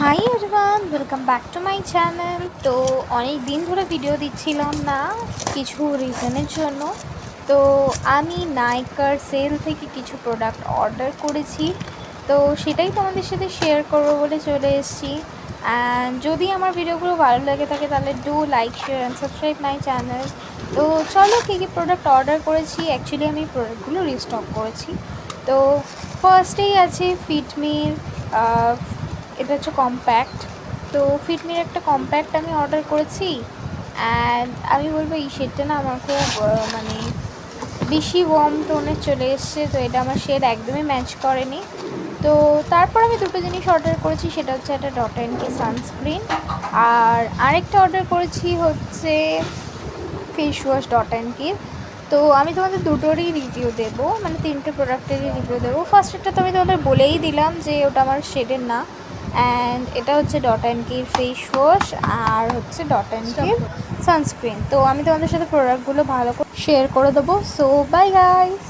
Hi everyone, welcome back to my channel. তো অনেক দিন ধরে ভিডিও দিচ্ছিলাম না কিছু রিজনের জন্য। তো আমি নাইকার সেল থেকে কিছু প্রোডাক্ট অর্ডার করেছি, তো সেটাই তোমাদের সাথে শেয়ার করবো বলে চলে এসেছি। অ্যান্ড যদি আমার ভিডিওগুলো ভালো লেগে থাকে তাহলে do like, share and subscribe my channel. তো চলো কী কী প্রোডাক্ট অর্ডার করেছি। অ্যাকচুয়ালি আমি প্রোডাক্টগুলো রিস্টক করেছি। তো ফার্স্টেই আছে ফিটমির, এটা হচ্ছে কম্প্যাক্ট। তো ফিটমির একটা কম্প্যাক্ট আমি অর্ডার করেছি। অ্যান্ড আমি বলবো এই শেডটা না আমার খুব মানে বেশি ওয়ার্ম টোনের চলে এসছে, তো এটা আমার শেড একদমই ম্যাচ করেনি। তো তারপর আমি দুটো জিনিস অর্ডার করেছি, সেটা হচ্ছে একটা ডট অ্যান্ড কি সানস্ক্রিন, আর আরেকটা অর্ডার করেছি হচ্ছে ফেস ওয়াশ ডট অ্যান্ড কির। তো আমি তোমাদের দুটোরই রিভিউ দেবো, মানে তিনটে প্রোডাক্টেরই রিভিউ দেবো। ফার্স্টেরটা তো আমি তোমাদের বলেই দিলাম যে ওটা আমার শেডের না। অ্যান্ড এটা হচ্ছে ডট অ্যান্ড কির ফেস ওয়াশ, আর হচ্ছে ডট অ্যান্ড কির সানস্ক্রিন। তো আমি তোমাদের সাথে প্রোডাক্টগুলো ভালো করে শেয়ার করে দেবো। So bye guys.